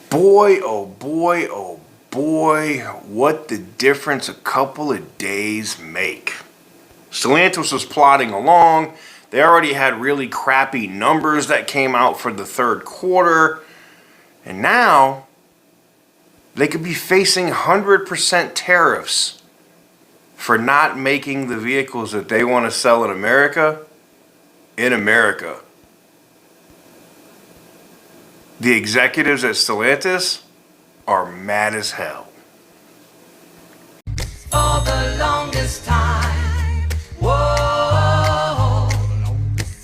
Boy, oh boy, oh boy, what the difference a couple of days make. Stellantis was plodding along. They already had really crappy numbers that came out for the third quarter. And now they could be facing 100% tariffs for not making the vehicles that they want to sell in America. The executives at Stellantis are mad as hell. For the longest time. Whoa.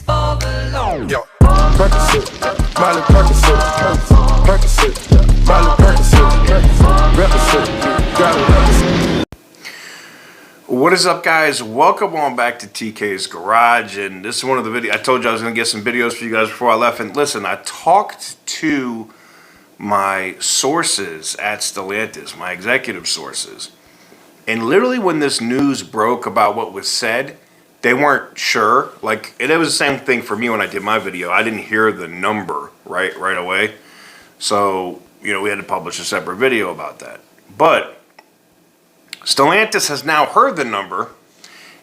For the longest Yo, Percocet, Miley Percocet, Percocet, Miley Percocet, Represent, got it represent. What is up, guys? Welcome on back to TK's Garage, and this is one of the videos. I told you I was going to get some videos for you guys before I left, and listen, I talked to my sources at Stellantis, my executive sources, and literally when this news broke about what was said, they weren't sure. Like, it was the same thing for me when I did my video. I didn't hear the number right away, so we had to publish a separate video about that. But Stellantis has now heard the number,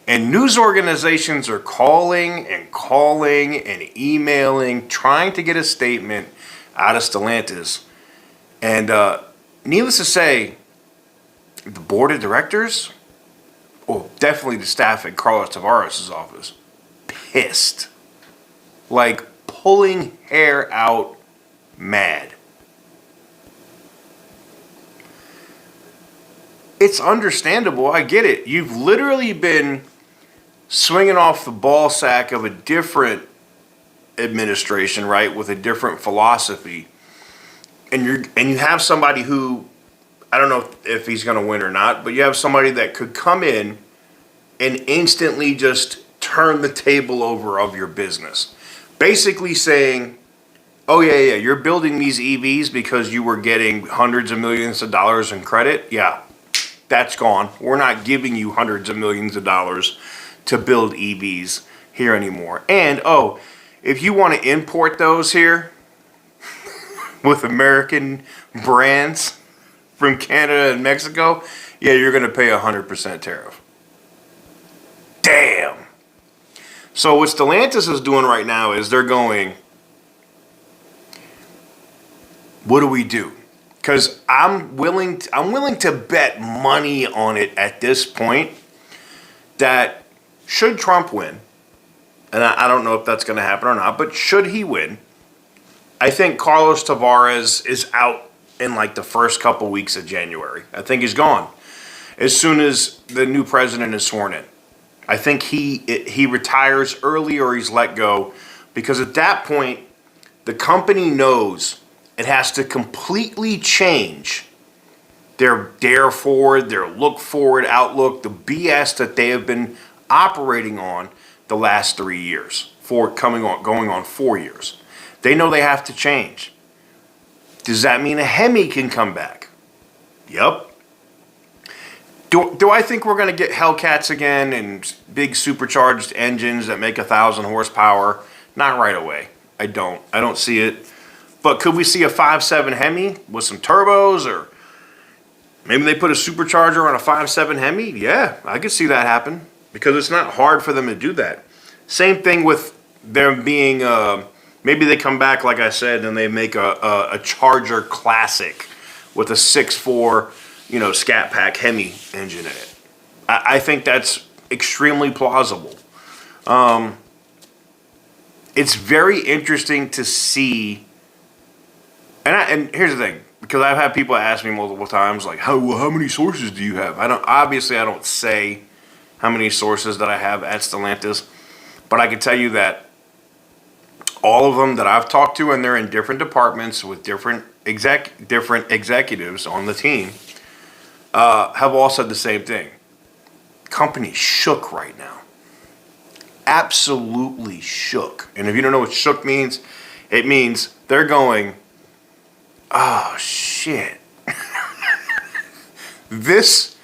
and news organizations are calling and emailing, trying to get a statement out of Stellantis. And needless to say, the board of directors, well, definitely the staff at Carlos Tavares' office, pissed. Like, pulling hair out mad. It's understandable. I get it. You've literally been swinging off the ball sack of a different administration, right, with a different philosophy, and you have somebody who, I don't know if he's going to win or not, but you have somebody that could come in and instantly just turn the table over of your business, basically saying, "Oh yeah, you're building these EVs because you were getting hundreds of millions of dollars in credit. Yeah. That's gone. We're not giving you hundreds of millions of dollars to build EVs here anymore. And, oh, if you want to import those here with American brands from Canada and Mexico, yeah, you're going to pay 100% tariff." Damn. So what Stellantis is doing right now is they're going, what do we do? Because I'm willing to bet money on it at this point that should Trump win, and I don't know if that's going to happen or not, but should he win, I think Carlos Tavares is out in like the first couple weeks of January. I think he's gone as soon as the new president is sworn in. I think he retires early or he's let go, because at that point the company knows it has to completely change their dare forward, their look forward outlook, the BS that they have been operating on the last 3 years, going on 4 years. They know they have to change. Does that mean a Hemi can come back? Yep. Do I think we're going to get Hellcats again and big supercharged engines that make 1,000 horsepower? Not right away. I don't see it. But could we see a 5.7 Hemi with some turbos, or maybe they put a supercharger on a 5.7 Hemi? Yeah, I could see that happen, because it's not hard for them to do that. Same thing with them being, maybe they come back, like I said, and they make a Charger Classic with a 6.4, Scat Pack Hemi engine in it. I think that's extremely plausible. It's very interesting to see. And here's the thing, because I've had people ask me multiple times, like, how many sources do you have? I don't say how many sources that I have at Stellantis, but I can tell you that all of them that I've talked to, and they're in different departments with different executives on the team, have all said the same thing. Company's shook right now. Absolutely shook. And if you don't know what shook means, it means they're going, oh shit. This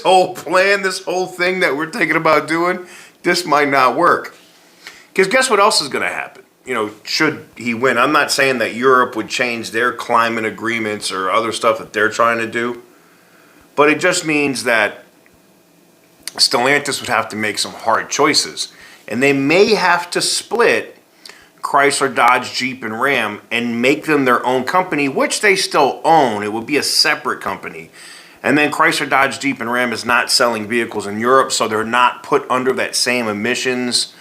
whole plan, this whole thing that we're thinking about doing, this might not work. Because guess what else is going to happen? should he win. I'm not saying that Europe would change their climate agreements or other stuff that they're trying to do, but it just means that Stellantis would have to make some hard choices. And they may have to split Chrysler, Dodge, Jeep, and Ram and make them their own company, which they still own. It would be a separate company. And then Chrysler, Dodge, Jeep, and Ram is not selling vehicles in Europe, so they're not put under that same emissions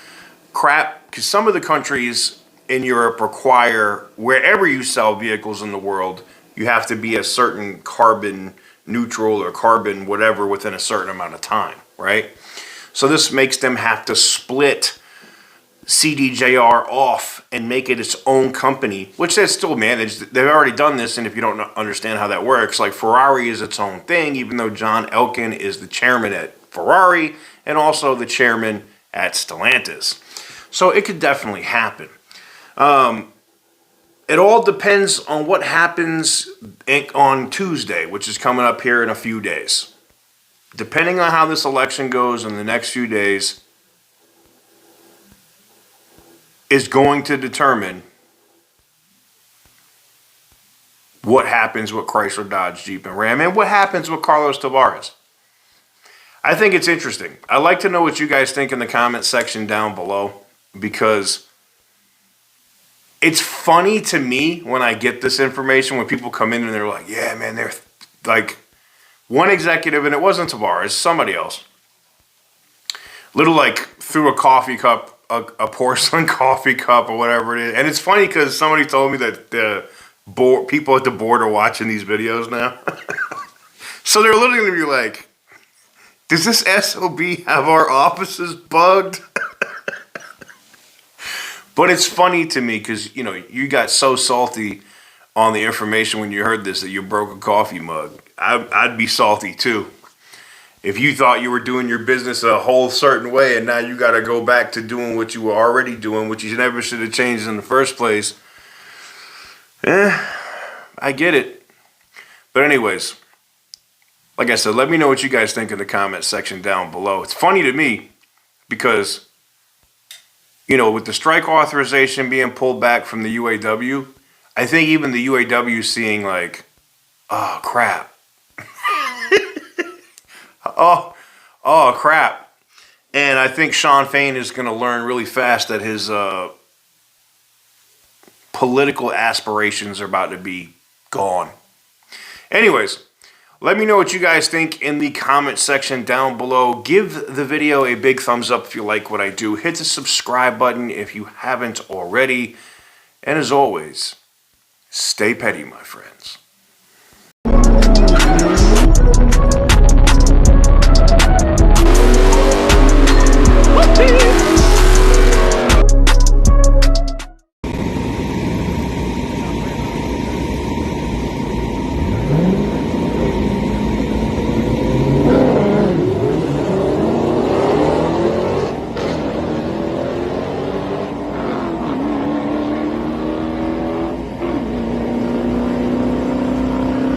crap. Because some of the countries in Europe require, wherever you sell vehicles in the world, you have to be a certain carbon neutral or carbon whatever within a certain amount of time, right? So this makes them have to split CDJR off and make it its own company, which they still manage. They've already done this, and if you don't understand how that works, like Ferrari is its own thing, even though John Elkann is the chairman at Ferrari and also the chairman at Stellantis. So it could definitely happen. It all depends on what happens on Tuesday, which is coming up here in a few days. Depending on how this election goes in the next few days is going to determine what happens with Chrysler, Dodge, Jeep, and Ram, and what happens with Carlos Tavares. I think it's interesting. I'd like to know what you guys think in the comment section down below, because it's funny to me when I get this information, when people come in and they're like, yeah, man, they're like one executive, and it wasn't Tavares, somebody else, little like threw a coffee cup, a porcelain coffee cup or whatever it is. And it's funny because somebody told me that the people at the board are watching these videos now. So they're literally going to be like, does this SOB have our offices bugged? But it's funny to me because, you got so salty on the information when you heard this that you broke a coffee mug. I'd be salty too. If you thought you were doing your business a whole certain way and now you got to go back to doing what you were already doing, which you never should have changed in the first place. I get it. But anyways, like I said, let me know what you guys think in the comment section down below. It's funny to me because, with the strike authorization being pulled back from the UAW, I think even the UAW is seeing like, oh, crap. Oh, crap. And I think Sean Fain is going to learn really fast that his political aspirations are about to be gone. Anyways, let me know what you guys think in the comment section down below. Give the video a big thumbs up if you like what I do. Hit the subscribe button if you haven't already. And as always, stay petty, my friends.